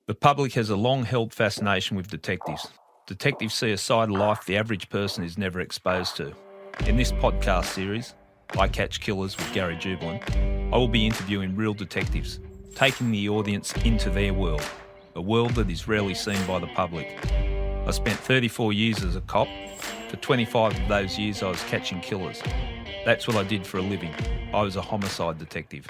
The public has a long-held fascination with detectives. Detectives see a side of life the average person is never exposed to. In this podcast series, I Catch Killers with Gary Jubelin, I will be interviewing real detectives, taking the audience into their world, a world that is rarely seen by the public. I spent 34 years as a cop. For 25 of those years, I was catching killers. That's what I did for a living. I was a homicide detective.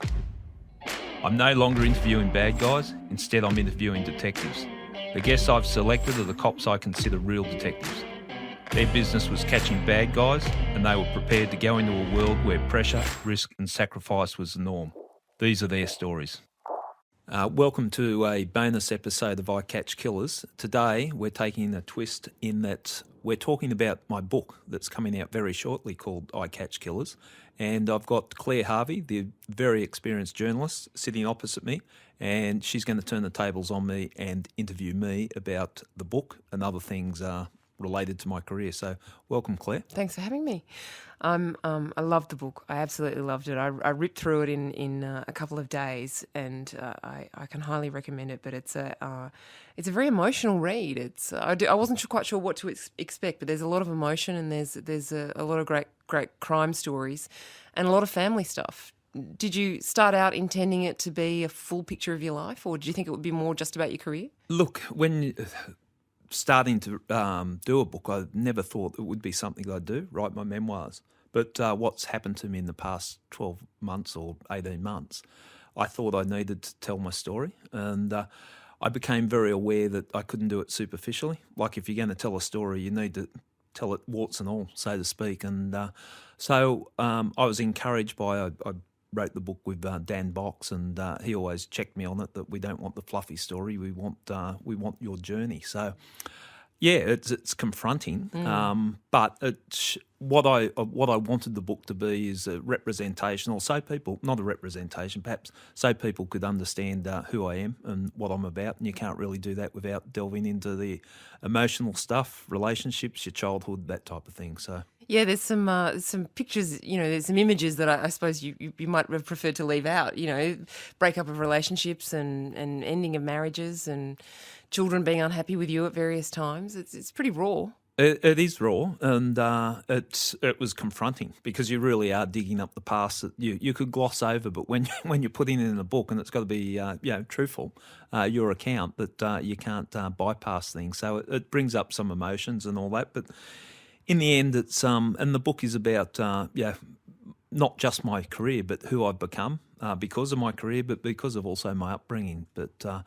I'm no longer interviewing bad guys, instead I'm interviewing detectives. The guests I've selected are the cops I consider real detectives. Their business was catching bad guys, and they were prepared to go into a world where pressure, risk and sacrifice was the norm. These are their stories. Welcome to a bonus episode of I Catch Killers. Today we're taking a twist in that we're talking about my book that's coming out very shortly called I Catch Killers. And I've got Claire Harvey, the very experienced journalist, sitting opposite me, and she's going to turn the tables on me and interview me about the book and other things related to my career. So welcome, Claire. Thanks for having me. I loved the book. I absolutely loved it. I ripped through it in a couple of days, and I can highly recommend it. But it's a very emotional read. I wasn't quite sure what to expect, but there's a lot of emotion, and there's a lot of great crime stories, and a lot of family stuff. Did you start out intending it to be a full picture of your life, or did you think it would be more just about your career? Look, when starting to do a book, I never thought it would be something I'd do, write my memoirs. But what's happened to me in the past 12 months or 18 months, I thought I needed to tell my story. And I became very aware that I couldn't do it superficially. Like if you're going to tell a story, you need to tell it warts and all, so to speak. And so I was encouraged by, I wrote the book with Dan Box, and he always checked me on it that we don't want the fluffy story, we want your journey. So yeah, it's confronting, but it's what I wanted the book to be is a representation, or so people, not a representation, perhaps so people could understand who I am and what I'm about. And you can't really do that without delving into the emotional stuff, relationships, your childhood, that type of thing. So. Yeah, there's some pictures, there's some images that I suppose you might have preferred to leave out, breakup of relationships and ending of marriages and children being unhappy with you at various times. It's pretty raw. It is raw, and it was confronting because you really are digging up the past that you could gloss over, but when you're putting it in a book, and it's got to be truthful, your account, that you can't bypass things. So it brings up some emotions and all that, but in the end, it's and the book is about not just my career, but who I've become because of my career, but because of also my upbringing. But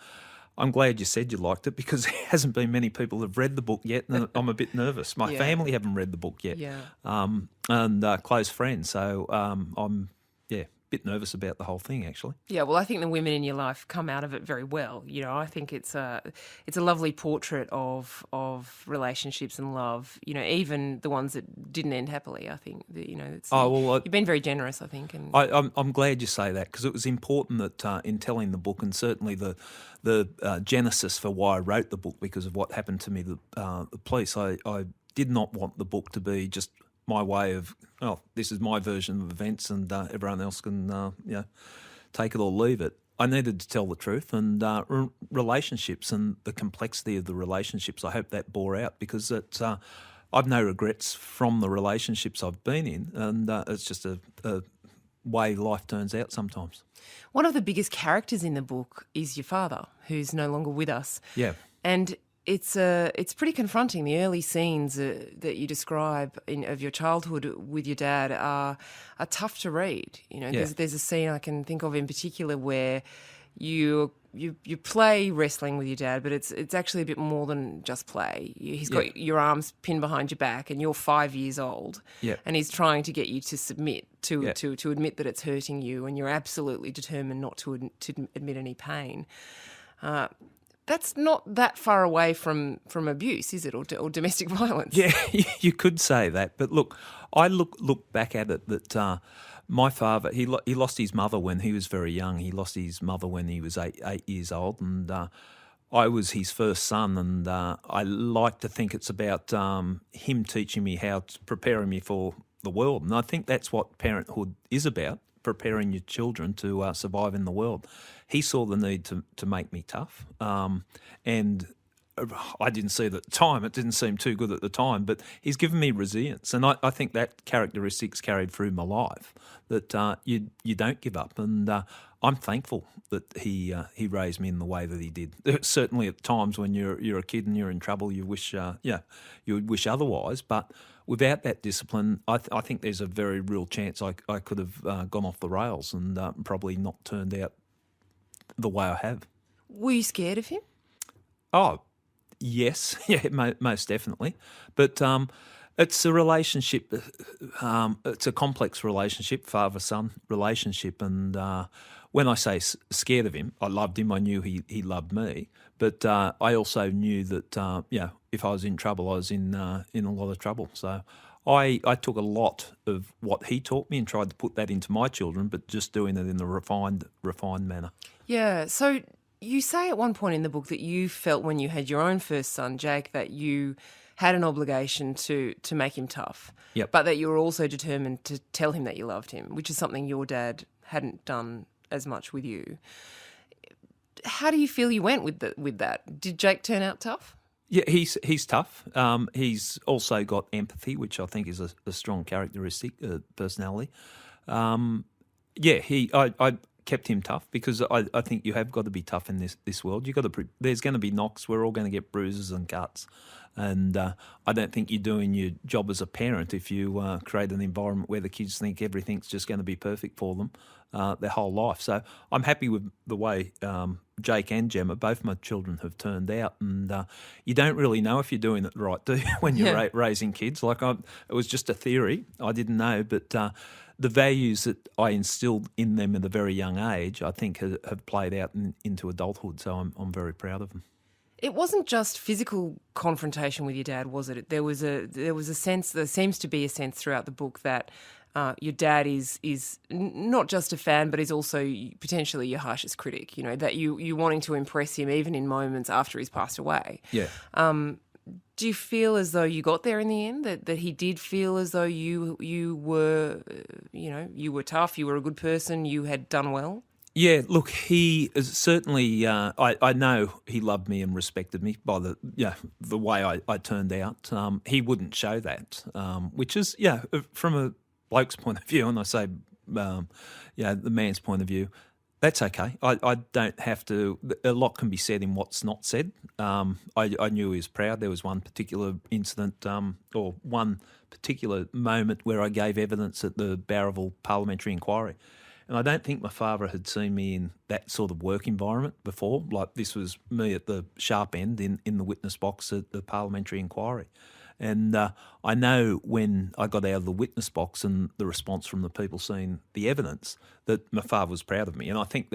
I'm glad you said you liked it, because there hasn't been many people that have read the book yet, and I'm a bit nervous. My family haven't read the book yet, and close friends. So I'm a bit nervous about the whole thing, actually. Yeah, well, I think the women in your life come out of it very well. I think it's a lovely portrait of relationships and love. Even the ones that didn't end happily. I think that, you've been very generous, I think. And I'm glad you say that, because it was important that in telling the book, and certainly the genesis for why I wrote the book, because of what happened to me, the police. I did not want the book to be just my way of, this is my version of events, and everyone else can, take it or leave it. I needed to tell the truth, and relationships and the complexity of the relationships, I hope that bore out, because I've no regrets from the relationships I've been in, and it's just a way life turns out sometimes. One of the biggest characters in the book is your father, who's no longer with us. Yeah. And it's pretty confronting. The early scenes that you describe of your childhood with your dad are tough to read. There's a scene I can think of in particular where you play wrestling with your dad, but it's actually a bit more than just play. He's got your arms pinned behind your back, and you're 5 years old, and he's trying to get you to submit to admit that it's hurting you, and you're absolutely determined not to admit any pain. That's not that far away from abuse, is it, or domestic violence? Yeah, you could say that. But look, I look back at it that my father, he lost his mother when he was very young. He lost his mother when he was eight years old, and I was his first son. And I like to think it's about him teaching me preparing me for the world. And I think that's what parenthood is about, preparing your children to survive in the world. He saw the need to make me tough, and I didn't see it at the time. It didn't seem too good at the time, but he's given me resilience, and I think that characteristics carried through my life, that you don't give up, and I'm thankful that he raised me in the way that he did. Certainly at times when you're a kid and you're in trouble, you wish you would wish otherwise, but without that discipline, I think there's a very real chance I could have gone off the rails and probably not turned out the way I have. Were you scared of him? Oh, yes, yeah, most definitely. But it's a relationship. It's a complex relationship, father-son relationship. And when I say scared of him, I loved him. I knew he loved me. But I also knew that if I was in trouble, I was in a lot of trouble. So I took a lot of what he taught me and tried to put that into my children, but just doing it in a refined manner. Yeah. So you say at one point in the book that you felt when you had your own first son, Jake, that you had an obligation to make him tough. Yep. But that you were also determined to tell him that you loved him, which is something your dad hadn't done as much with you. How do you feel you went with that? Did Jake turn out tough? Yeah, he's tough. He's also got empathy, which I think is a strong characteristic, personality. I kept him tough because I think you have got to be tough in this world. There's going to be knocks. We're all going to get bruises and cuts, and I don't think you're doing your job as a parent if you create an environment where the kids think everything's just going to be perfect for them their whole life. So I'm happy with the way Jake and Gemma, both my children, have turned out, and you don't really know if you're doing it right, do you, when you're raising kids? It was just a theory. I didn't know, but the values that I instilled in them at a very young age, I think, have played out into adulthood. So I'm very proud of them. It wasn't just physical confrontation with your dad, was it? There was a sense. There seems to be a sense throughout the book that your dad is not just a fan, but is also potentially your harshest critic. You know, that you wanting to impress him even in moments after he's passed away. Yeah. Do you feel as though you got there in the end? That he did feel as though you were, you were tough, you were a good person, you had done well? Yeah, look, he is certainly. I know he loved me and respected me by the way I turned out. He wouldn't show that, which is from a bloke's point of view, and I say the man's point of view. That's okay. I don't have to. A lot can be said in what's not said. I knew he was proud. There was one particular incident or one particular moment where I gave evidence at the Bowraville parliamentary inquiry. And I don't think my father had seen me in that sort of work environment before. Like, this was me at the sharp end in the witness box at the parliamentary inquiry. And I know when I got out of the witness box and the response from the people seeing the evidence that my father was proud of me. And I think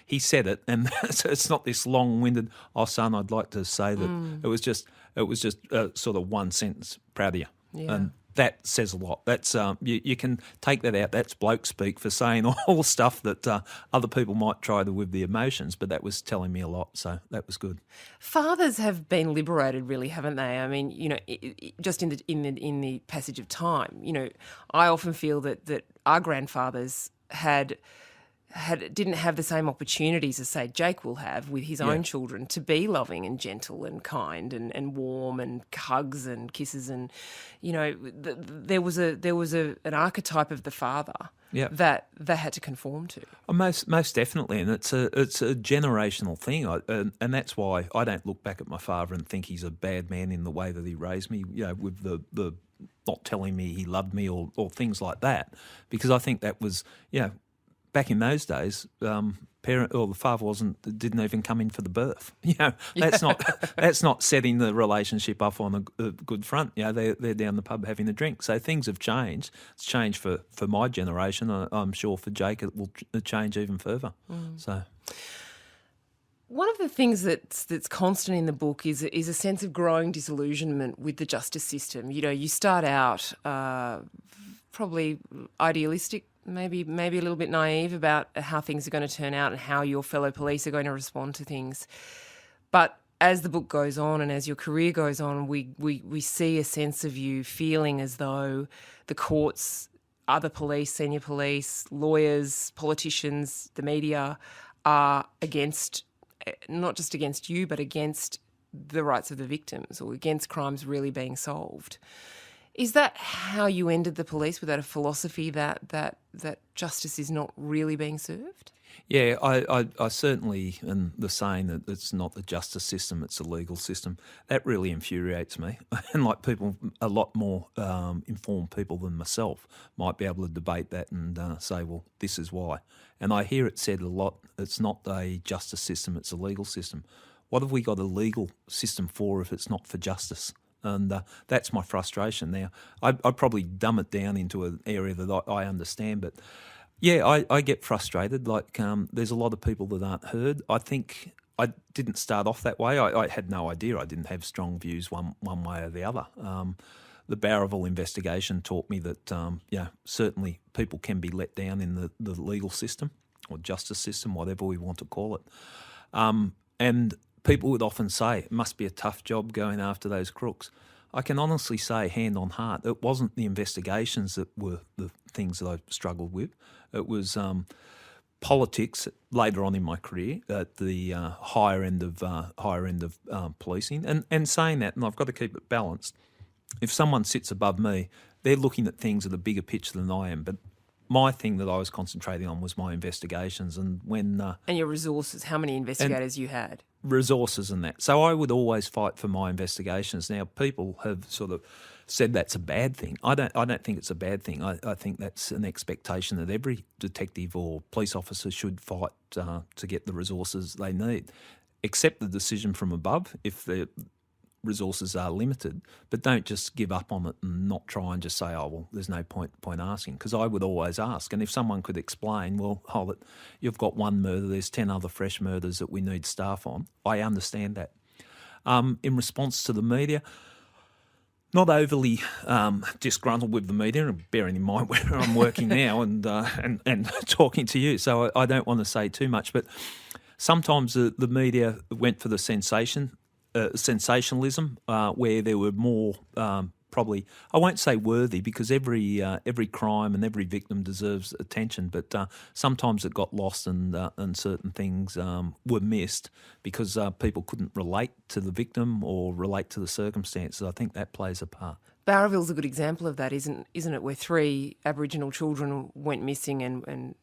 he said it, and so it's not this long-winded, "Oh, son, I'd like to say that." It was just sort of one sentence, "Proud of you." Yeah. And that says a lot. That's you can take that out. That's bloke speak for saying all the stuff that other people might try to with the emotions, but that was telling me a lot. So that was good. Fathers have been liberated, really, haven't they? I mean, just in the passage of time. I often feel that our grandfathers didn't have the same opportunities as, say, Jake will have with his own children to be loving and gentle and kind and warm and hugs and kisses, and there was an archetype of the father that they had to conform to. Most definitely, and it's a generational thing, and that's why I don't look back at my father and think he's a bad man in the way that he raised me. With the not telling me he loved me or things like that, because I think that was back in those days, the father didn't even come in for the birth. That's not setting the relationship up on a good front. They're down the pub having a drink. So things have changed. It's changed for my generation. I'm sure for Jake it will change even further. So. One of the things that's constant in the book is a sense of growing disillusionment with the justice system. You start out probably idealistic, maybe a little bit naive about how things are going to turn out and how your fellow police are going to respond to things. But as the book goes on and as your career goes on, we see a sense of you feeling as though the courts other police, senior police, lawyers, politicians, the media are against, not just against you, but against the rights of the victims or against crimes really being solved. Is that how you ended the police, with that a philosophy that justice is not really being served? Yeah, I certainly, and the saying that it's not the justice system, it's the legal system, that really infuriates me. And like people, a lot more informed people than myself might be able to debate that and say, well, this is why. And I hear it said a lot, it's not a justice system, it's a legal system. What have we got a legal system for if it's not for justice? And that's my frustration. Now, I'd probably dumb it down into an area that I understand, but yeah, I get frustrated. Like there's a lot of people that aren't heard. I think I didn't start off that way. I had no idea. I didn't have strong views one way or the other. The Barraville investigation taught me that certainly people can be let down in the legal system or justice system, whatever we want to call it. And people would often say, it must be a tough job going after those crooks. I can honestly say, hand on heart, it wasn't the investigations that were the things that I struggled with. It was politics later on in my career at the higher end of policing. And saying that, and I've got to keep it balanced, if someone sits above me, they're looking at things at a bigger picture than I am. But my thing that I was concentrating on was my investigations, and when and your resources. How many investigators you had? Resources and that. So I would always fight for my investigations. Now people have sort of said that's a bad thing. I don't think it's a bad thing. I think that's an expectation that every detective or police officer should fight to get the resources they need. Accept the decision from above if the resources are limited, but don't just give up on it and not try and just say, oh, well, there's no point asking, because I would always ask. And if someone could explain, well, hold it, you've got one murder, there's 10 other fresh murders that we need staff on, I understand that. In response to the media, not overly disgruntled with the media, bearing in mind where I'm working now and talking to you, so I don't want to say too much, but sometimes the media went for the sensationalism, where there were more probably, I won't say worthy, because every crime and every victim deserves attention, but sometimes it got lost and certain things were missed because people couldn't relate to the victim or relate to the circumstances. I think that plays a part. Barraville's a good example of that, isn't it? Where 3 Aboriginal children went missing and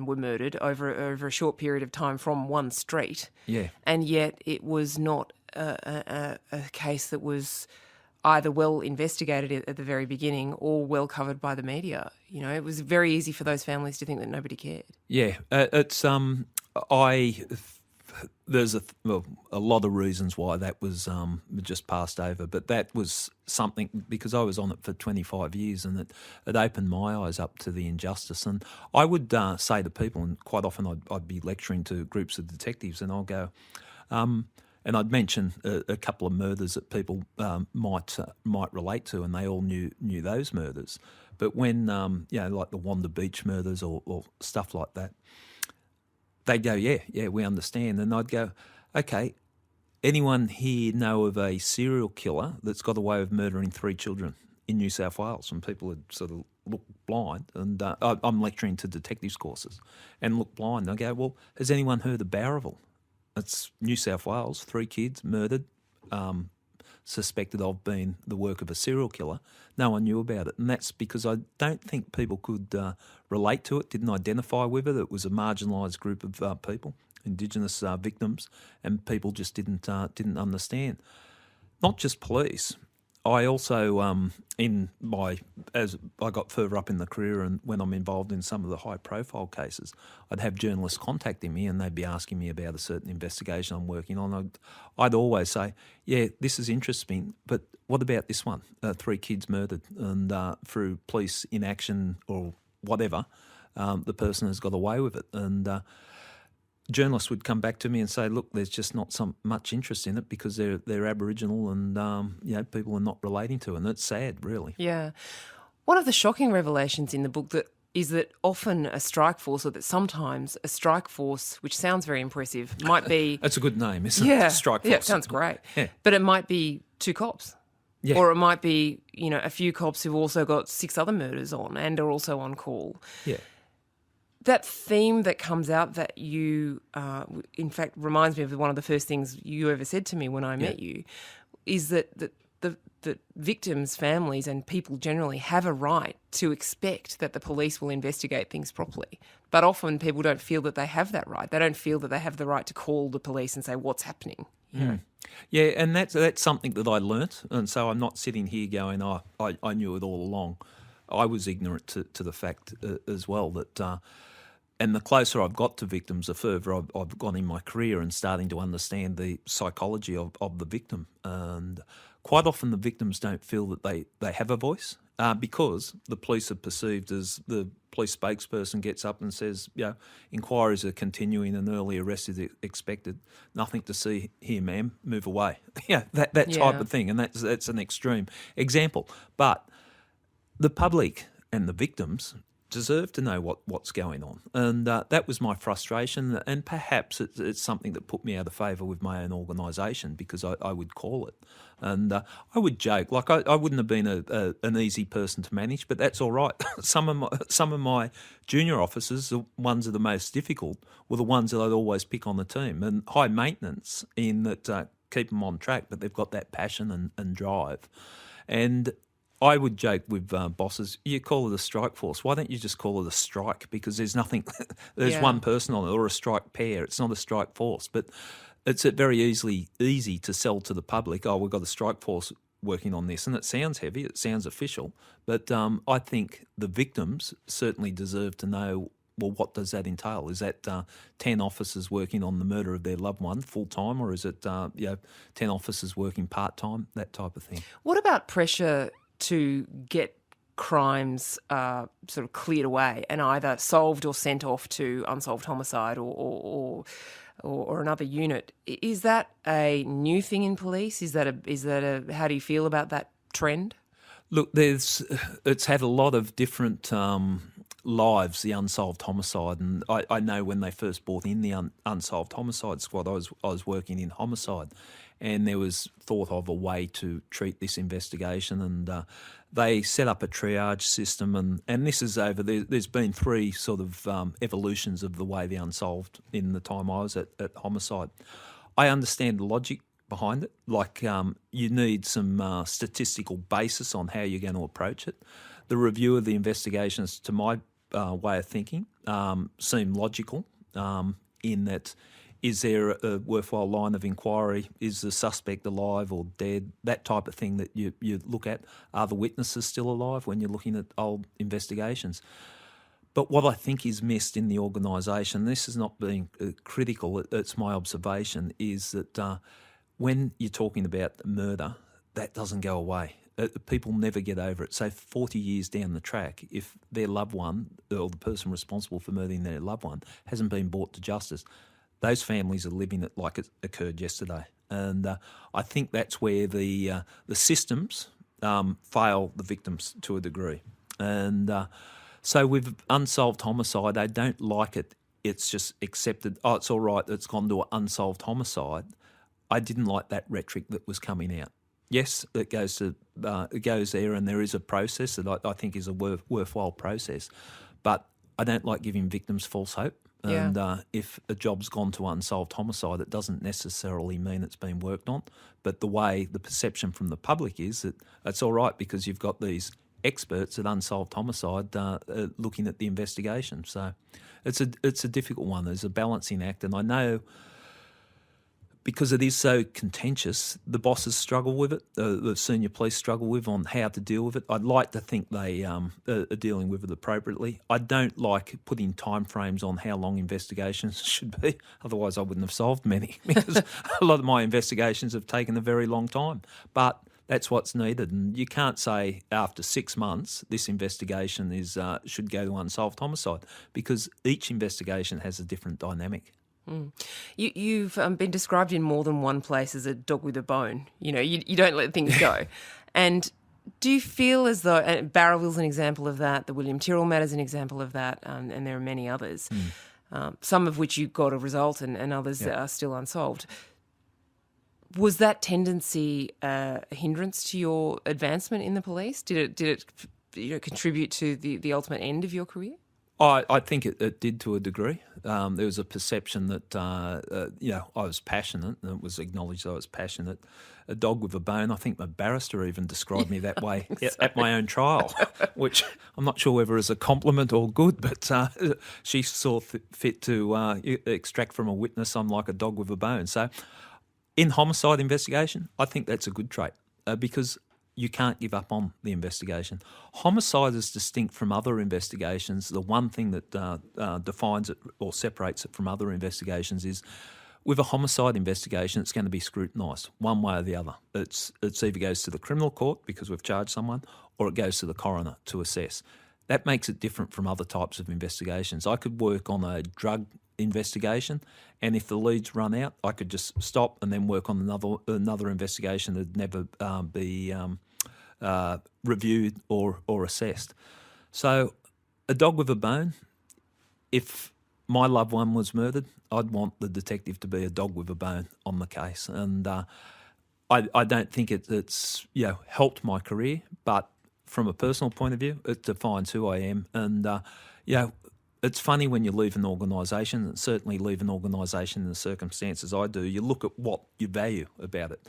were murdered over a short period of time from one street. Yeah. And yet it was not a case that was either well investigated at the very beginning or well covered by the media. You know, it was very easy for those families to think that nobody cared. Yeah, it's there's a lot of reasons why that was just passed over, but that was something, because I was on it for 25 years, and it opened my eyes up to the injustice. And I would say to people, and quite often I'd be lecturing to groups of detectives, and I'll go, and I'd mention a couple of murders that people might relate to, and they all knew those murders. But when like the Wanda Beach murders or stuff like that, they'd go, yeah, we understand. And I'd go, okay, anyone here know of a serial killer that's got away with murdering 3 children in New South Wales? And people would sort of look blind. And I'm lecturing to detectives courses and look blind. And I go, well, has anyone heard of Barraville? It's New South Wales, 3 kids murdered, suspected of being the work of a serial killer. No one knew about it. And that's because I don't think people could relate to it, didn't identify with it. It was a marginalised group of people, Indigenous victims, and people just didn't understand. Not just police. I also, as I got further up in the career and when I'm involved in some of the high-profile cases, I'd have journalists contacting me and they'd be asking me about a certain investigation I'm working on. I'd always say, yeah, this is interesting, but what about this one? 3 kids murdered, and through police inaction or whatever, the person has got away with it. And journalists would come back to me and say, look, there's just not much interest in it because they're Aboriginal and people are not relating to it. And it's sad, really. Yeah. One of the shocking revelations in the book is that often a strike force, or that sometimes a strike force, which sounds very impressive, might be... That's a good name, isn't it? Yeah. Strike force. Yeah, it sounds great. Yeah. But it might be 2 cops. Yeah. Or it might be, a few cops who've also got 6 other murders on and are also on call. Yeah. That theme that comes out that you, in fact, reminds me of one of the first things you ever said to me when I met you, is that the victims' families and people generally have a right to expect that the police will investigate things properly. But often people don't feel that they have that right. They don't feel that they have the right to call the police and say, what's happening? Yeah, and that's something that I learnt, and so I'm not sitting here going, I knew it all along. I was ignorant to the fact as well that... and the closer I've got to victims, the further I've gone in my career and starting to understand the psychology of the victim. And quite often the victims don't feel that they have a voice because the police are perceived as the police spokesperson gets up and says, inquiries are continuing and early arrest is expected. Nothing to see here, ma'am. Move away. That type of thing. And that's an extreme example. But the public and the victims deserve to know what's going on. And that was my frustration, and perhaps it's something that put me out of favour with my own organisation because I would call it. And I would joke, like I wouldn't have been an easy person to manage, but that's all right. Some of my junior officers, the ones that are the most difficult, were the ones that I'd always pick on the team. And high maintenance in that keep them on track, but they've got that passion and drive. And I would joke with bosses, you call it a strike force. Why don't you just call it a strike? Because there's nothing, there's one person on it, or a strike pair. It's not a strike force. But it's very easy to sell to the public, we've got a strike force working on this. And it sounds heavy, it sounds official. But I think the victims certainly deserve to know, well, what does that entail? Is that 10 officers working on the murder of their loved one full-time, or is it 10 officers working part-time, that type of thing? What about pressure to get crimes sort of cleared away and either solved or sent off to unsolved homicide or another unit? Is that a new thing in police? Is that a how do you feel about that trend? Look, it's had a lot of different lives, the unsolved homicide, and I know when they first brought in the unsolved homicide squad, I was working in homicide, and there was thought of a way to treat this investigation, and they set up a triage system, and this is over. There's been 3 sort of evolutions of the way the unsolved in the time I was at homicide. I understand the logic behind it, like you need some statistical basis on how you're going to approach it. The review of the investigations, to my way of thinking, seem logical in that, is there a worthwhile line of inquiry? Is the suspect alive or dead? That type of thing that you look at. Are the witnesses still alive when you're looking at old investigations? But what I think is missed in the organisation, this is not being critical, it's my observation, is that when you're talking about murder, that doesn't go away. People never get over it. So 40 years down the track, if their loved one or the person responsible for murdering their loved one hasn't been brought to justice, those families are living it like it occurred yesterday. And I think that's where the systems fail the victims to a degree. And so with unsolved homicide, they don't like it. It's just accepted, it's all right, it's gone to an unsolved homicide. I didn't like that rhetoric that was coming out. Yes, it goes there, and there is a process that I think is a worthwhile process. But I don't like giving victims false hope. And if a job's gone to unsolved homicide, it doesn't necessarily mean it's been worked on. But the perception from the public is that it's all right because you've got these experts at unsolved homicide looking at the investigation. So it's a difficult one. There's a balancing act, and I know, because it is so contentious, the bosses struggle with it, the senior police struggle with on how to deal with it. I'd like to think they are dealing with it appropriately. I don't like putting timeframes on how long investigations should be, otherwise I wouldn't have solved many, because a lot of my investigations have taken a very long time. But that's what's needed, and you can't say after 6 months this investigation should go to unsolved homicide, because each investigation has a different dynamic. You've been described in more than one place as a dog with a bone. You don't let things go. And do you feel as though, and Barraville's an example of that, the William Tyrrell matter's an example of that, and there are many others, some of which you got a result and others that are still unsolved. Was that tendency a hindrance to your advancement in the police? Did it contribute to the ultimate end of your career? I think it did to a degree. There was a perception that I was passionate, and it was acknowledged I was passionate. A dog with a bone. I think my barrister even described me that way at my own trial, which I'm not sure whether is a compliment or good, but she saw fit to extract from a witness I'm like a dog with a bone. So in homicide investigation, I think that's a good trait because you can't give up on the investigation. Homicide is distinct from other investigations. The one thing that defines it or separates it from other investigations is with a homicide investigation, it's going to be scrutinised one way or the other. It's either goes to the criminal court because we've charged someone, or it goes to the coroner to assess. That makes it different from other types of investigations. I could work on a drug investigation, and if the leads run out, I could just stop and then work on another investigation that'd never be reviewed or assessed. So a dog with a bone, if my loved one was murdered, I'd want the detective to be a dog with a bone on the case. And I don't think it's helped my career, but from a personal point of view, it defines who I am. And it's funny when you leave an organisation, and certainly leave an organisation in the circumstances I do, you look at what you value about it.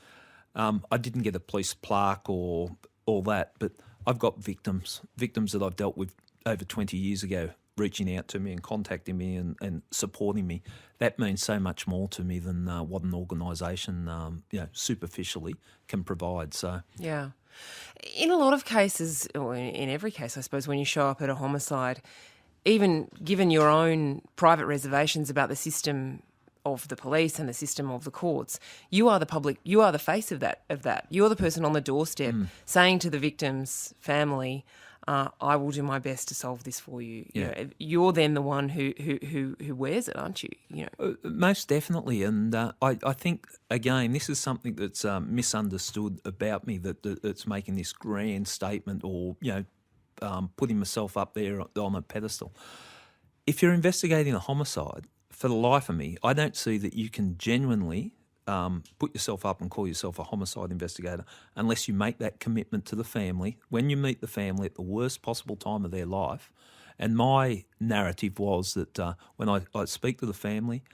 I didn't get a police plaque or all that, but I've got victims that I've dealt with over 20 years ago reaching out to me and contacting me and supporting me. That means so much more to me than what an organisation superficially can provide. So yeah. In a lot of cases, or in every case, I suppose, when you show up at a homicide, even given your own private reservations about the system of the police and the system of the courts, you are the public, you are the face of that. You're the person on the doorstep saying to the victim's family, I will do my best to solve this for you. Yeah. You're then the one who wears it, aren't you? Most definitely. And I think, again, this is something that's misunderstood about me, that it's making this grand statement or, putting myself up there on a pedestal. If you're investigating a homicide, for the life of me, I don't see that you can genuinely put yourself up and call yourself a homicide investigator unless you make that commitment to the family when you meet the family at the worst possible time of their life. And my narrative was that when I speak to the family,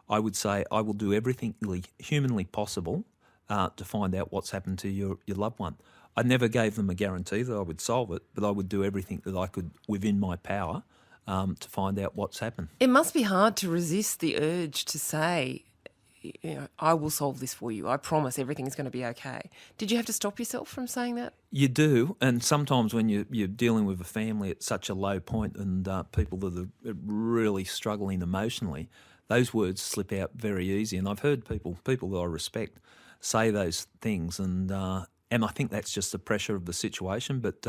I would say I will do everything humanly possible to find out what's happened to your loved one. I never gave them a guarantee that I would solve it, but I would do everything that I could within my power to find out what's happened. It must be hard to resist the urge to say, I will solve this for you. I promise everything's going to be okay. Did you have to stop yourself from saying that? You do, and sometimes when you're dealing with a family at such a low point and people that are really struggling emotionally, those words slip out very easy. And I've heard people that I respect say those things, and I think that's just the pressure of the situation. But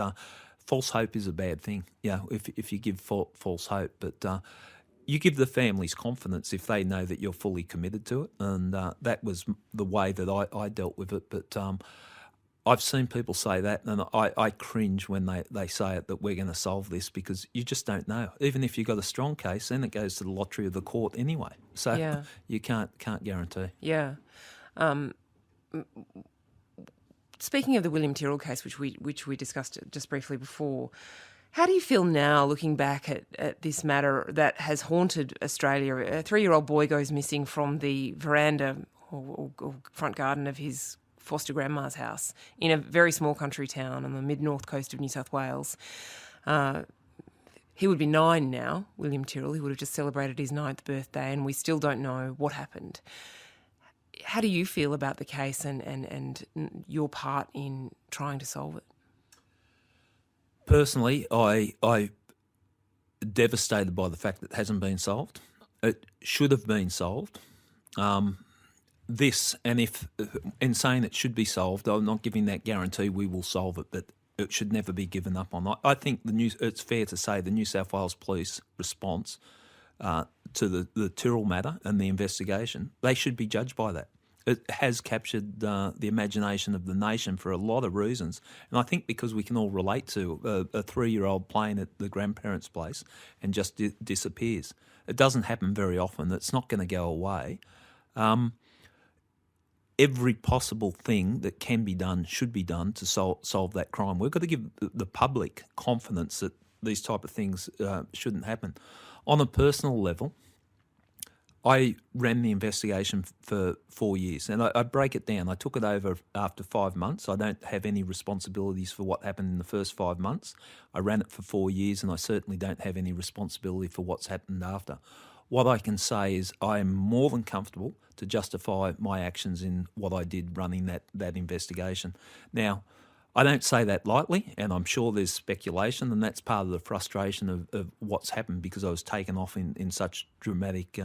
false hope is a bad thing, if you give false hope. But you give the families confidence if they know that you're fully committed to it, and that was the way that I dealt with it. But I've seen people say that, and I cringe when they say it, that we're going to solve this, because you just don't know. Even if you've got a strong case, then it goes to the lottery of the court anyway. So you can't guarantee. Yeah. Speaking of the William Tyrrell case, which we discussed just briefly before, how do you feel now looking back at this matter that has haunted Australia? A 3-year-old boy goes missing from the veranda or front garden of his foster grandma's house in a very small country town on the mid-north coast of New South Wales. He would be 9 now, William Tyrrell. He would have just celebrated his 9th birthday, and we still don't know what happened. How do you feel about the case and your part in trying to solve it? Personally, I devastated by the fact that it hasn't been solved. It should have been solved. In saying it should be solved, I'm not giving that guarantee we will solve it, but it should never be given up on. I think it's fair to say the New South Wales Police response to the Tyrrell matter and the investigation, they should be judged by that. It has captured the imagination of the nation for a lot of reasons. And I think because we can all relate to a 3-year-old playing at the grandparents' place and just disappears. It doesn't happen very often. It's not going to go away. every possible thing that can be done should be done to solve that crime. We've got to give the public confidence that these type of things shouldn't happen. On a personal level, I ran the investigation for 4 years, and I break it down. I took it over after 5 months. I don't have any responsibilities for what happened in the first 5 months. I ran it for 4 years, and I certainly don't have any responsibility for what's happened after. What I can say is I am more than comfortable to justify my actions in what I did running that investigation. Now, I don't say that lightly, and I'm sure there's speculation, and that's part of the frustration of what's happened because I was taken off in such dramatic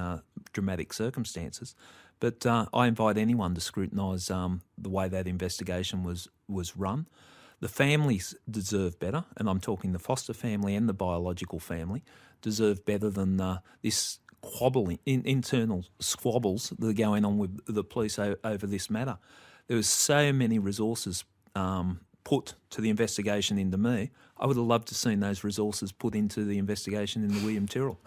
circumstances. But I invite anyone to scrutinise the way that investigation was run. The families deserve better, and I'm talking the foster family and the biological family, deserve better than this internal squabbles that are going on with the police over this matter. There was so many resources put to the investigation into me. I would have loved to have seen those resources put into the investigation into William Tyrrell.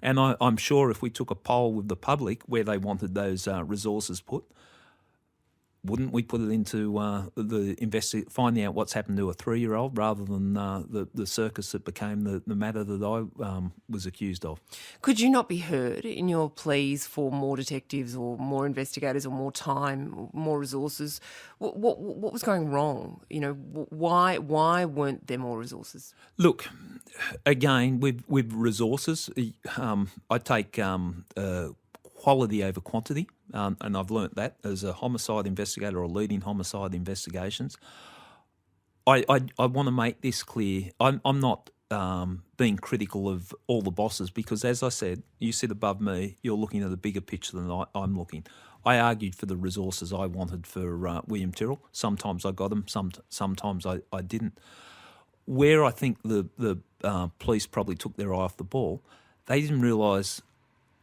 And I'm sure if we took a poll with the public where they wanted those resources put, wouldn't we put it into finding out what's happened to a 3-year-old rather than the circus that became the matter that I was accused of? Could you not be heard in your pleas for more detectives or more investigators or more time, more resources? What was going wrong? Why weren't there more resources? Look, again, with resources, I take quality over quantity, and I've learnt that as a homicide investigator or leading homicide investigations. I want to make this clear. I'm not being critical of all the bosses because, as I said, you sit above me, you're looking at a bigger picture than I'm looking. I argued for the resources I wanted for William Tyrrell. Sometimes I got them, sometimes I didn't. Where I think the police probably took their eye off the ball, they didn't realise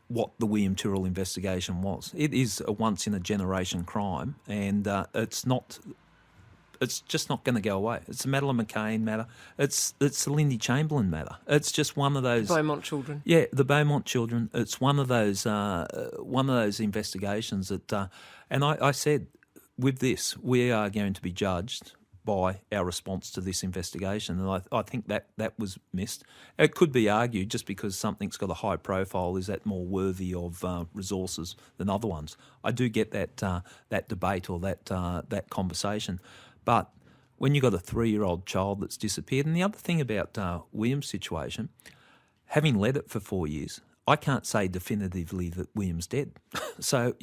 what the William Tyrrell investigation was. It is a once-in-a-generation crime, and it's just not going to go away. It's the Madeleine McCann matter. It's the Lindy Chamberlain matter. It's just one of those... The Beaumont children. Yeah, the Beaumont children. It's one of those investigations that... and I said, with this, we are going to be judged by our response to this investigation. And I think that was missed. It could be argued just because something's got a high profile, is that more worthy of resources than other ones? I do get that debate or that conversation. But when you've got a 3-year-old child that's disappeared, and the other thing about William's situation, having led it for 4 years, I can't say definitively that William's dead. So,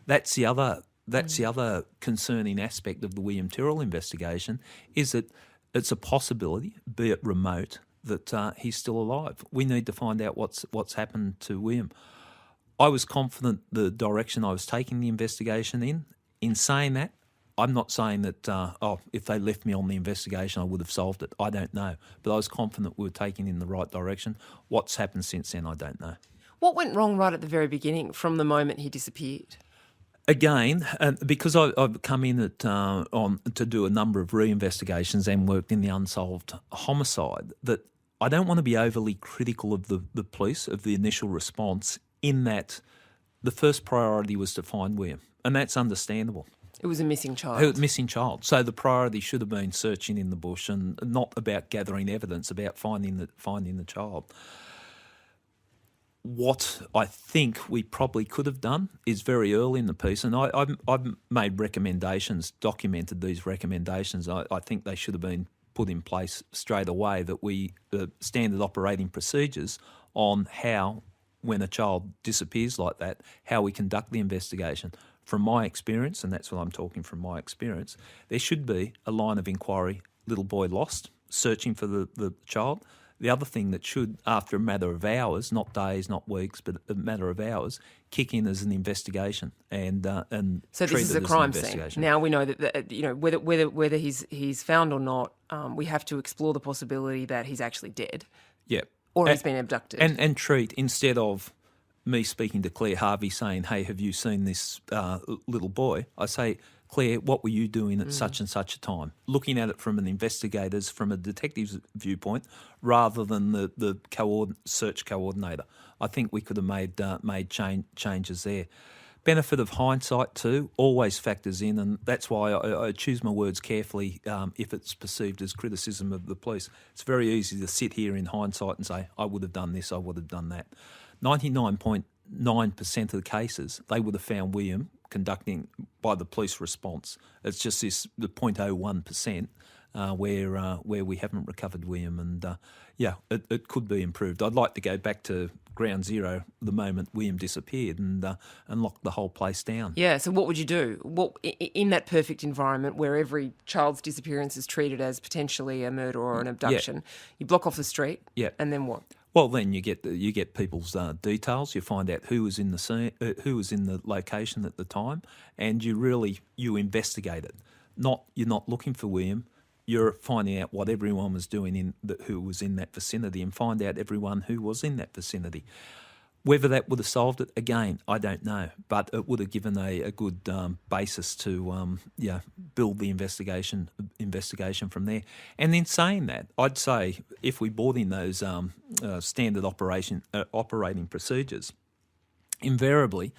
that's the other concerning aspect of the William Tyrrell investigation, is that it's a possibility, be it remote, that he's still alive. We need to find out what's happened to William. I was confident the direction I was taking the investigation in. In saying that, I'm not saying that, if they left me on the investigation, I would have solved it. I don't know. But I was confident we were taking in the right direction. What's happened since then, I don't know. What went wrong right at the very beginning, from the moment he disappeared? Again, because I've come in to do a number of re-investigations and worked in the unsolved homicide, that I don't want to be overly critical of the police, of the initial response, in that the first priority was to find William, and that's understandable. It was a missing child. A missing child. So the priority should have been searching in the bush and not about gathering evidence, about finding the child. What I think we probably could have done is very early in the piece, and I've made recommendations, documented these recommendations. I think they should have been put in place straight away, that we standard operating procedures on how, when a child disappears like that, how we conduct the investigation. From my experience, and that's what I'm talking from my experience, there should be a line of inquiry, little boy lost, searching for the child. The other thing that should, after a matter of hours, not days, not weeks, but a matter of hours, kick in as an investigation and so this is a crime scene. Now we know that whether he's found or not, we have to explore the possibility that he's actually dead. Yeah, or he's been abducted. And treat, instead of me speaking to Claire Harvey saying, "Hey, have you seen this little boy?" I say, "Claire, what were you doing at such and such a time?" Looking at it from an investigator's, from a detective's viewpoint, rather than the search coordinator. I think we could have made changes there. benefit of hindsight too always factors in, and that's why I choose my words carefully if it's perceived as criticism of the police. It's very easy to sit here in hindsight and say, I would have done this, I would have done that. 99.9% of the cases, they would have found William conducting by the police response. It's just the 0.01% where we haven't recovered William, and it could be improved. I'd like to go back to ground zero the moment William disappeared and lock the whole place down. Yeah, so what would you do? What in that perfect environment where every child's disappearance is treated as potentially a murder or an abduction? You block off the street, and then what? Well, then you get people's details. You find out who was in the scene, who was in the location at the time, and you investigate it. You're not looking for William. You're finding out what everyone was doing who was in that vicinity, and find out everyone who was in that vicinity. Whether that would have solved it, again, I don't know, but it would have given a good basis to build the investigation from there. And in saying that, I'd say if we brought in those standard operating procedures, invariably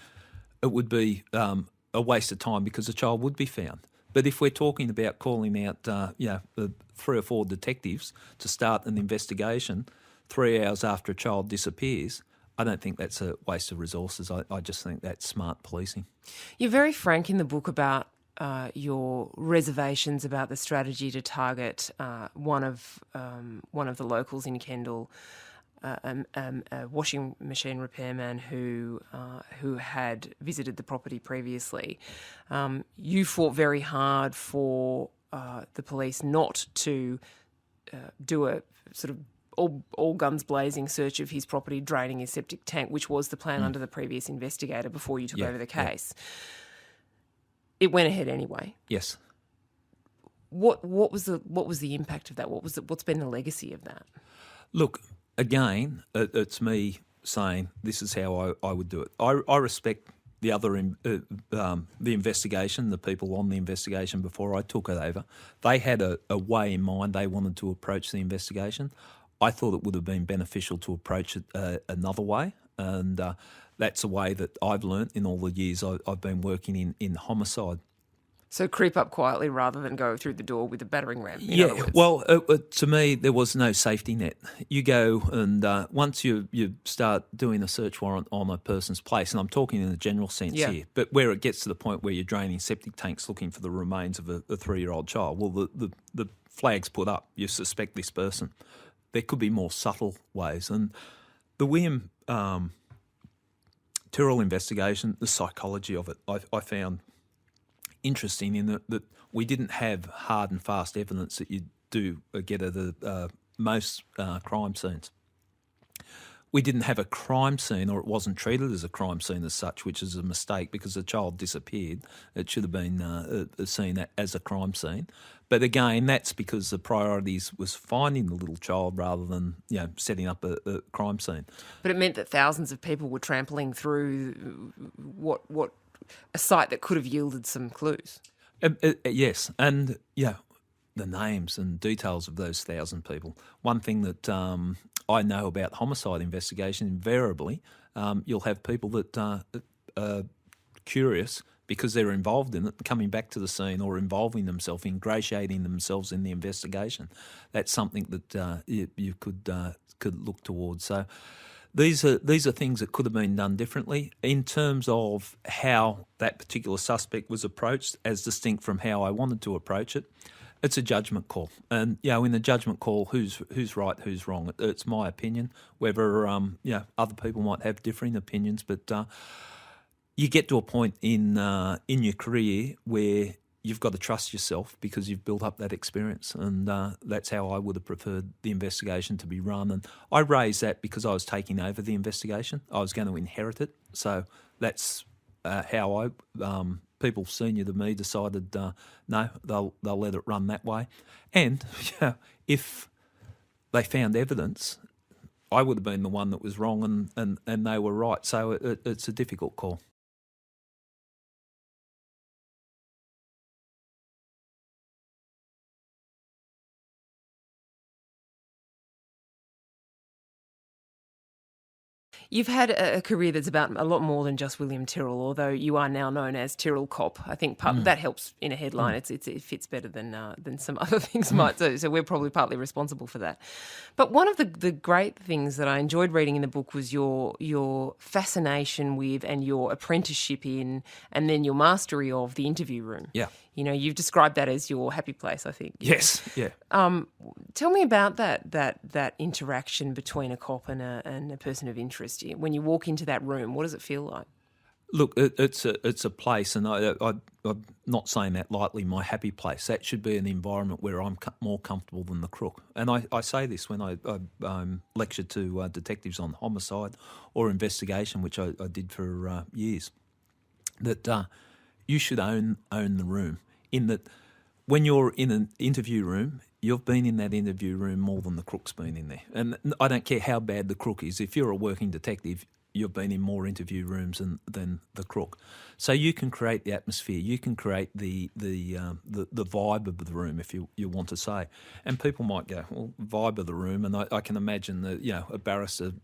it would be a waste of time because the child would be found. But if we're talking about calling out 3 or 4 detectives to start an investigation 3 hours after a child disappears, I don't think that's a waste of resources. I just think that's smart policing. You're very frank in the book about your reservations about the strategy to target one of the locals in Kendall, a washing machine repairman who had visited the property previously. You fought very hard for the police not to do a sort of all guns blazing search of his property, draining his septic tank, which was the plan under the previous investigator before you took over the case. It went ahead anyway. Yes. What was the impact of that? What's been the legacy of that? Look, again, it's me saying this is how I would do it. I respect the other the investigation, the people on the investigation before I took it over. They had a way in mind they wanted to approach the investigation. I thought it would have been beneficial to approach it another way, and that's a way that I've learnt in all the years I've been working in homicide. So creep up quietly rather than go through the door with a battering ram, in other words. Well, to me, there was no safety net. You go and once you start doing a search warrant on a person's place, and I'm talking in a general sense here, but where it gets to the point where you're draining septic tanks looking for the remains of a 3-year-old child, well, the flag's put up. You suspect this person. There could be more subtle ways. And the William Tyrrell investigation, the psychology of it, I found interesting in that we didn't have hard and fast evidence that you do get at most crime scenes. We didn't have a crime scene, or it wasn't treated as a crime scene as such, which is a mistake because the child disappeared. It should have been seen as a crime scene. But again, that's because the priorities was finding the little child rather than setting up a crime scene. But it meant that thousands of people were trampling through what a site that could have yielded some clues. Yes, and the names and details of those 1,000 people. One thing that I know about homicide investigation, invariably, you'll have people that are curious because they're involved in it, coming back to the scene or involving themselves, ingratiating themselves in the investigation. That's something that you could look towards. So these are things that could have been done differently in terms of how that particular suspect was approached, as distinct from how I wanted to approach it. It's a judgment call, and in the judgment call, who's right, who's wrong. It's my opinion. Whether other people might have differing opinions, but you get to a point in your career where you've got to trust yourself because you've built up that experience, and that's how I would have preferred the investigation to be run. And I raised that because I was taking over the investigation. I was going to inherit it, so that's how people senior to me decided no, they'll let it run that way. And if they found evidence, I would have been the one that was wrong, and they were right. So it's a difficult call. You've had a career that's about a lot more than just William Tyrrell, although you are now known as Tyrrell Cop. I think that helps in a headline. It fits better than some other things might do, so we're probably partly responsible for that. But one of the great things that I enjoyed reading in the book was your fascination with and your apprenticeship in, and then your mastery of the interview room. Yeah. You know, you've described that as your happy place, I think. Yes, yeah. Tell me about that interaction between a cop and a person of interest. When you walk into that room, what does it feel like? Look, it's a place, and I'm not saying that lightly, my happy place. That should be an environment where I'm more comfortable than the crook. And I say this when I lecture to detectives on homicide or investigation, which I did for years, that you should own the room, in that when you're in an interview room, you've been in that interview room more than the crook's been in there. And I don't care how bad the crook is. If you're a working detective, you've been in more interview rooms than the crook. So you can create the atmosphere. You can create the vibe of the room, if you want to say. And people might go, well, vibe of the room. And I can imagine that, a barrister,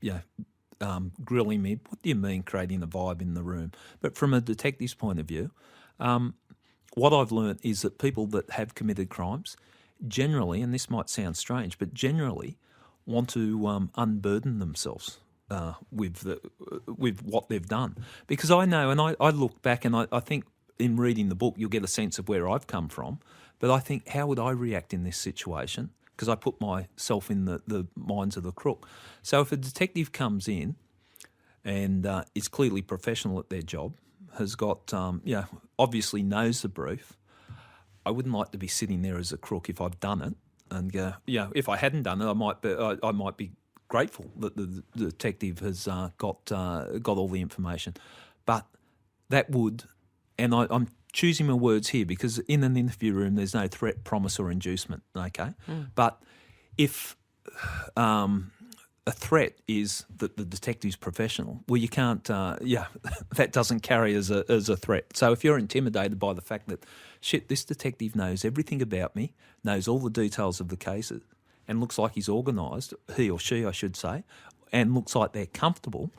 grilling me. What do you mean creating a vibe in the room? But from a detective's point of view, what I've learnt is that people that have committed crimes generally, and this might sound strange, but generally want to unburden themselves with what they've done. Because I know, and I look back and I think in reading the book you'll get a sense of where I've come from, but I think, how would I react in this situation? Because I put myself in the minds of the crook. So if a detective comes in and is clearly professional at their job, has got, obviously knows the brief, I wouldn't like to be sitting there as a crook if I've done it and go, if I hadn't done it, I might be grateful that the detective has got all the information. But that would, and I'm choosing my words here because in an interview room there's no threat, promise or inducement, okay? But if a threat is that the detective's professional, well, you can't, that doesn't carry as a threat. So if you're intimidated by the fact that, this detective knows everything about me, knows all the details of the cases, and looks like he's organised, he or she, I should say, and looks like they're comfortable,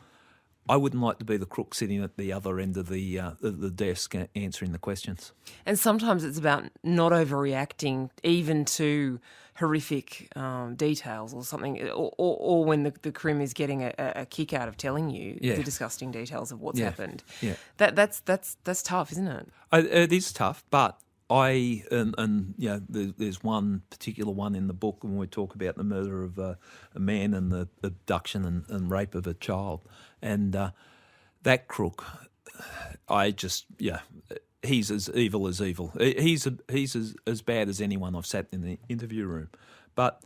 I wouldn't like to be the crook sitting at the other end of the desk answering the questions. And sometimes it's about not overreacting even to horrific details or something, or when the crim is getting a kick out of telling you the disgusting details of what's happened. Yeah. That's tough, isn't it? It is tough, but there's one particular one in the book when we talk about the murder of a man and the abduction and rape of a child. And that crook, he's as evil as evil. He's as bad as anyone I've sat in the interview room. But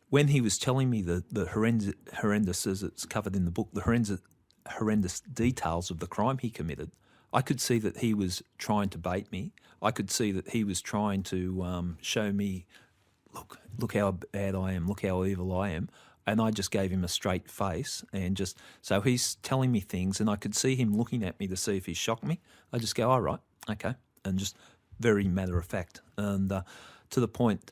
when he was telling me the horrendous, as it's covered in the book, the horrendous details of the crime he committed, I could see that he was trying to bait me. I could see that he was trying to show me, look how bad I am, look how evil I am. And I just gave him a straight face so he's telling me things and I could see him looking at me to see if he shocked me. I just go, all right, okay, and just very matter of fact. And to the point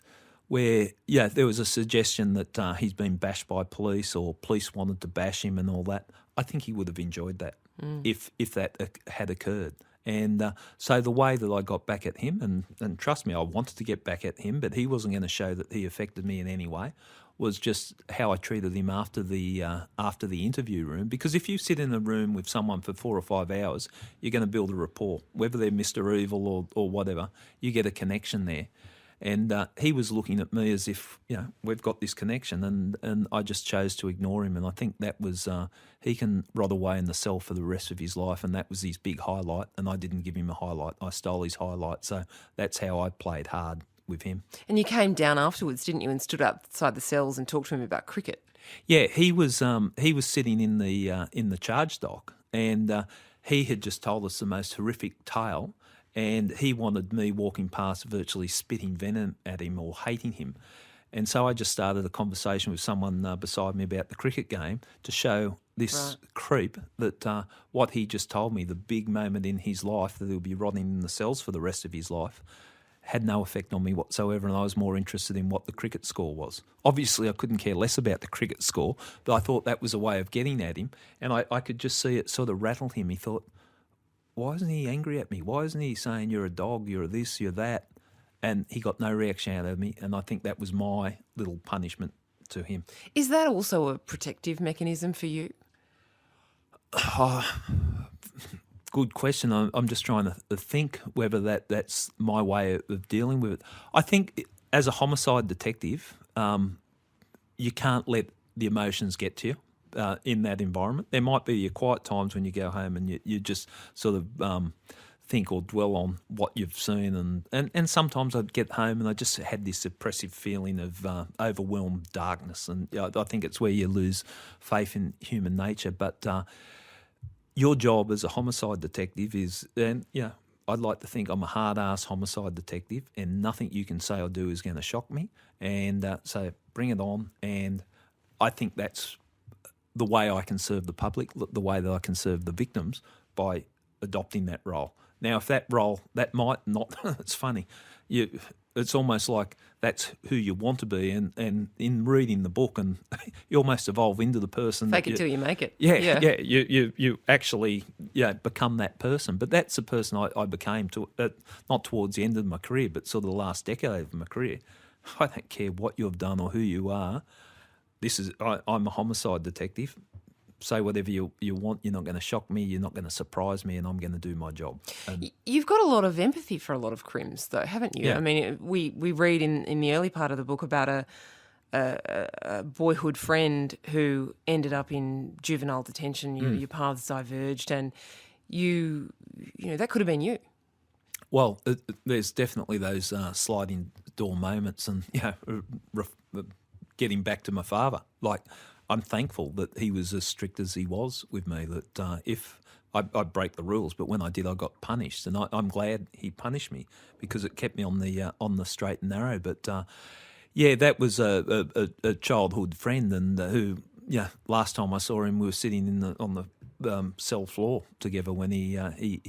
where, there was a suggestion that he's been bashed by police or police wanted to bash him and all that. I think he would have enjoyed that if that had occurred. And so the way that I got back at him, and trust me, I wanted to get back at him, but he wasn't going to show that he affected me in any way, was just how I treated him after the interview room. Because if you sit in a room with someone for 4 or 5 hours, you're going to build a rapport. Whether they're Mr. Evil or whatever, you get a connection there. And he was looking at me as if, we've got this connection, and I just chose to ignore him. And I think that was, he can rot away in the cell for the rest of his life, and that was his big highlight, and I didn't give him a highlight. I stole his highlight. So that's how I played hard with him. And you came down afterwards, didn't you, and stood outside the cells and talked to him about cricket? Yeah, he was sitting in the charge dock, and he had just told us the most horrific tale. And he wanted me walking past virtually spitting venom at him or hating him. And so I just started a conversation with someone beside me about the cricket game to show this creep that what he just told me, the big moment in his life, that he'll be rotting in the cells for the rest of his life, had no effect on me whatsoever, and I was more interested in what the cricket score was. Obviously, I couldn't care less about the cricket score, but I thought that was a way of getting at him, and I could just see it sort of rattle him. He thought, why isn't he angry at me? Why isn't he saying you're a dog, you're this, you're that? And he got no reaction out of me, and I think that was my little punishment to him. Is that also a protective mechanism for you? Good question. I'm just trying to think whether that's my way of dealing with it. I think as a homicide detective, you can't let the emotions get to you in that environment. There might be your quiet times when you go home and you just sort of think or dwell on what you've seen. And sometimes I'd get home and I just had this oppressive feeling of overwhelmed darkness. And I think it's where you lose faith in human nature. But your job as a homicide detective is, and I'd like to think I'm a hard-ass homicide detective, and nothing you can say or do is going to shock me. And so bring it on. And I think that's the way I can serve the public, the way that I can serve the victims, by adopting that role. Now, if that role, that might not, it's funny, it's almost like that's who you want to be, and in reading the book, and you almost evolve into the person. Fake it till you make it. Yeah. You actually become that person. But that's the person I became, not towards the end of my career, but sort of the last decade of my career. I don't care what you've done or who you are. I'm a homicide detective. Say whatever you want. You're not going to shock me. You're not going to surprise me, and I'm going to do my job. You've got a lot of empathy for a lot of crims, though, haven't you? Yeah. I mean, we read in the early part of the book about a boyhood friend who ended up in juvenile detention. Your paths diverged, and you know that could have been you. Well, there's definitely those sliding door moments, and getting back to my father, like. I'm thankful that he was as strict as he was with me, that if I'd break the rules, but when I did, I got punished. And I'm glad he punished me because it kept me on the straight and narrow. But, that was a childhood friend, and who, last time I saw him, we were sitting on the cell floor together when he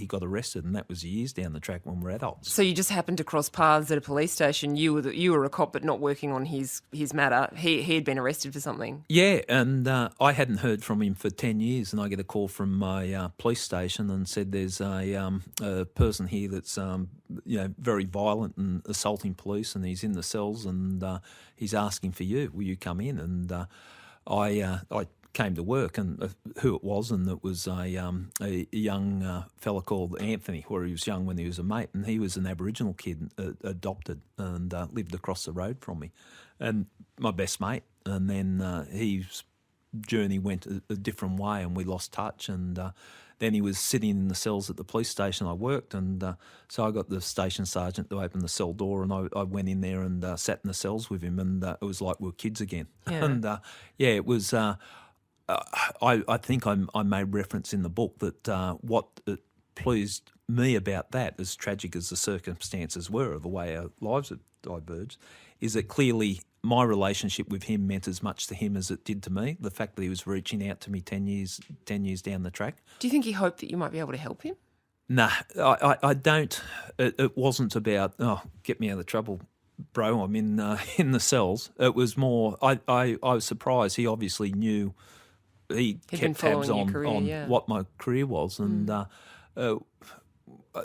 got arrested, and that was years down the track when we're adults. So you just happened to cross paths at a police station. You were a cop, but not working on his matter. He had been arrested for something. Yeah, and I hadn't heard from him for 10 years, and I get a call from my police station and said there's a person here that's very violent and assaulting police, and he's in the cells, and he's asking for you. Will you come in? And I came to work, and who it was, and it was a young fella called Anthony, where he was young when he was a mate, and he was an Aboriginal kid, adopted, and lived across the road from me, and my best mate. And then his journey went a different way, and we lost touch, and then he was sitting in the cells at the police station I worked, and so I got the station sergeant to open the cell door, and I went in there and sat in the cells with him, and it was like we were kids again. Yeah. And it was... I think I made reference in the book that what pleased me about that, as tragic as the circumstances were of the way our lives had diverged, is that clearly my relationship with him meant as much to him as it did to me. The fact that he was reaching out to me 10 years down the track. Do you think he hoped that you might be able to help him? Nah, I don't. It wasn't about, get me out of trouble, bro, I'm in the cells. It was more, I was surprised. He obviously knew. He'd kept tabs on what my career was, and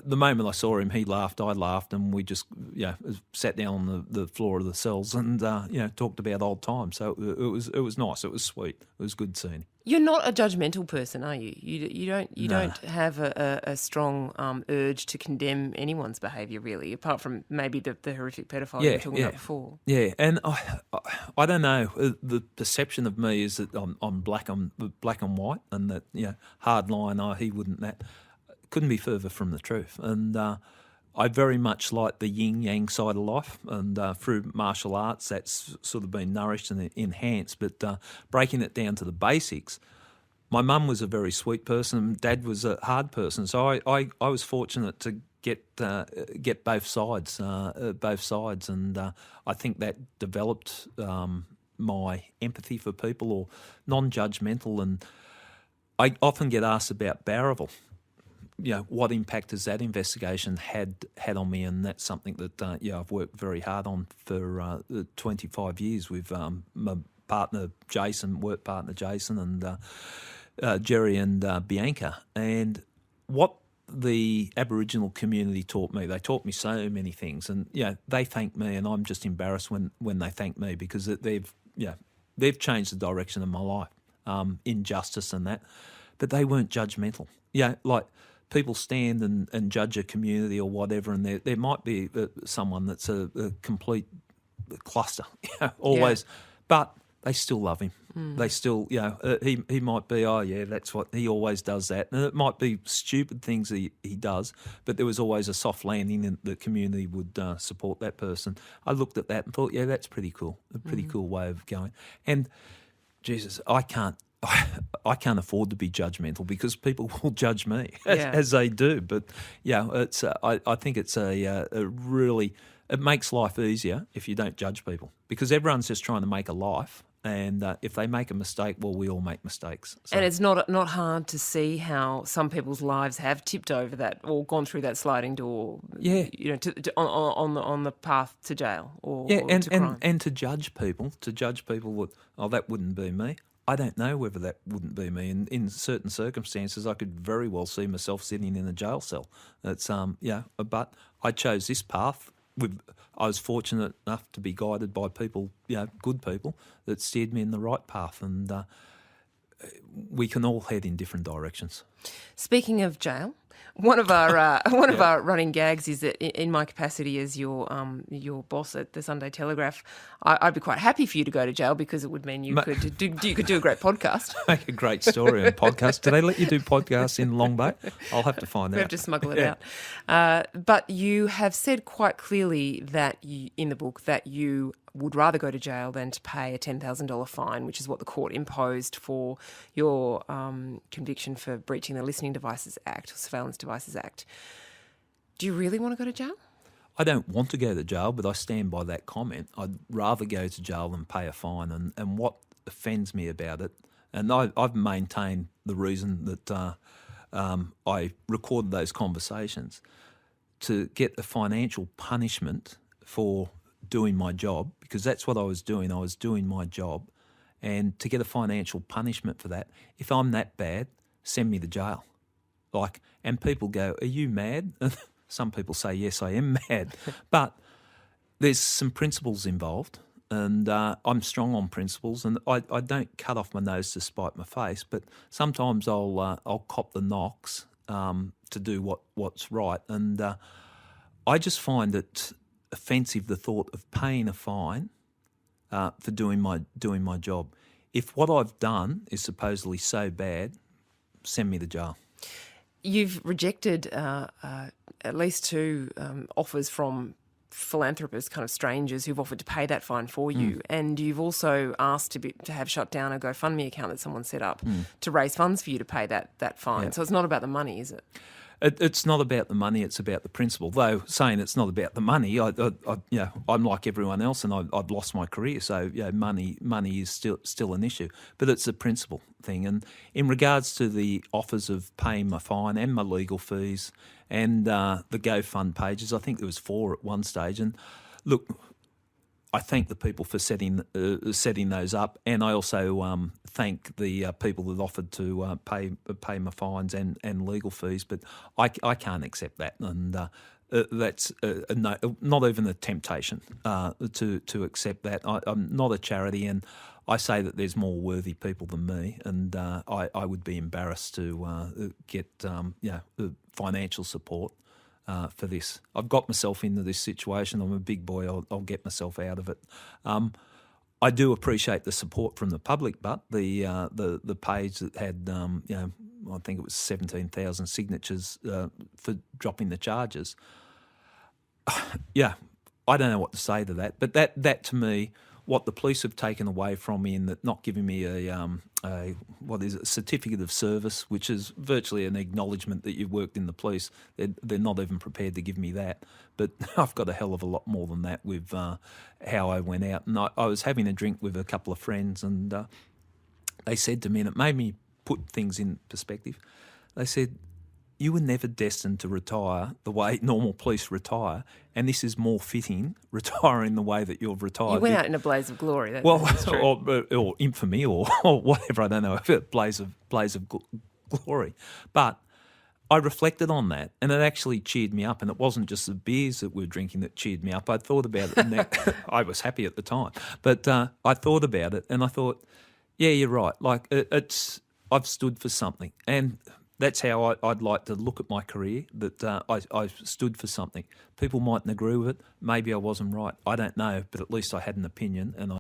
the moment I saw him, he laughed, I laughed, and we just sat down on the floor of the cells and talked about old times. So it was nice, it was sweet, it was good seeing him. You're not a judgmental person, are you? You don't have a strong urge to condemn anyone's behaviour, really, apart from maybe the horrific pedophile you were talking about before. Yeah, and I don't know. The perception of me is that I'm black and white, and that hard line. He wouldn't that. Couldn't be further from the truth. And I very much like the yin-yang side of life, and through martial arts that's sort of been nourished and enhanced, but breaking it down to the basics, my mum was a very sweet person, Dad was a hard person, so I was fortunate to get both sides, and I think that developed my empathy for people, or non-judgmental. And I often get asked about Bowraville. what impact has that investigation had on me? And that's something that I've worked very hard on for 25 years with my partner Jason, work partner Jason, and Jerry and Bianca. And what the Aboriginal community taught me, they taught me so many things, and they thank me, and I'm just embarrassed when they thank me, because they've changed the direction of my life in justice and that. But they weren't judgmental. Like people stand and judge a community or whatever, and there might be someone that's a complete cluster, always, but they still love him. They still, he might be, that's what, he always does that. And it might be stupid things he does, but there was always a soft landing and the community would support that person. I looked at that and thought, that's pretty cool, a pretty cool way of going. And, Jesus, I can't afford to be judgmental, because people will judge me as they do. But it's I think it's a really, it makes life easier if you don't judge people, because everyone's just trying to make a life, and if they make a mistake, well, we all make mistakes. So. And it's not hard to see how some people's lives have tipped over that, or gone through that sliding door. On the path to jail or to crime. And to judge people, that wouldn't be me. I don't know whether that wouldn't be me. In certain circumstances, I could very well see myself sitting in a jail cell. It's but I chose this path. I was fortunate enough to be guided by people, good people, that steered me in the right path, and we can all head in different directions. Speaking of jail, one of our our running gags is that in my capacity as your boss at the Sunday Telegraph, I'd be quite happy for you to go to jail, because it would mean you could do a great podcast. Make a great story on podcast. Do they let you do podcasts in Long Bay? I'll have to find out. We have to smuggle it out. But you have said quite clearly that in the book that you would rather go to jail than to pay a $10,000 fine, which is what the court imposed for your conviction for breaching the Listening Devices Act, or Surveillance Devices Act. Do you really want to go to jail? I don't want to go to jail, but I stand by that comment. I'd rather go to jail than pay a fine. And what offends me about it, and I've maintained the reason that I recorded those conversations, to get a financial punishment for doing my job, because that's what I was doing. I was doing my job, and to get a financial punishment for that, if I'm that bad, send me to jail. And people go, "Are you mad?" Some people say, "Yes, I am mad," but there's some principles involved, and I'm strong on principles, and I don't cut off my nose to spite my face, but sometimes I'll cop the knocks to do what's right, and I just find it offensive, the thought of paying a fine for doing my job. If what I've done is supposedly so bad, send me to jail. You've rejected at least two offers from philanthropists, kind of strangers, who've offered to pay that fine for you, and you've also asked to have shut down a GoFundMe account that someone set up to raise funds for you to pay that fine. Yeah. So it's not about the money, is it? It's not about the money; it's about the principle. Though saying it's not about the money, I'm like everyone else, and I've lost my career, so money is still an issue. But it's a principle thing. And in regards to the offers of paying my fine and my legal fees and the GoFund pages, I think there was 4 at one stage. And look, I thank the people for setting those up, and I also thank the people that offered to pay my fines and legal fees. But I can't accept that, and that's no, not even a temptation to accept that. I'm not a charity, and I say that there's more worthy people than me, and I would be embarrassed to get financial support for this. I've got myself into this situation. I'm a big boy. I'll get myself out of it. I do appreciate the support from the public, but the page that had I think it was 17,000 signatures for dropping the charges. I don't know what to say to that. But that to me, what the police have taken away from me, in that not giving me a certificate of service, which is virtually an acknowledgement that you've worked in the police. They're not even prepared to give me that. But I've got a hell of a lot more than that with how I went out. And I was having a drink with a couple of friends, and they said to me, and it made me put things in perspective. They said, you were never destined to retire the way normal police retire, and this is more fitting, retiring the way that you've retired. You went out in a blaze of glory. That's true. Or infamy, or whatever. I don't know, blaze of glory. But I reflected on that, and it actually cheered me up. And it wasn't just the beers that we were drinking that cheered me up. I thought about it, and I was happy at the time. But I thought about it, and I thought, yeah, you're right. Like I've stood for something, and that's how I'd like to look at my career, that I stood for something. People mightn't agree with it. Maybe I wasn't right. I don't know, but at least I had an opinion, and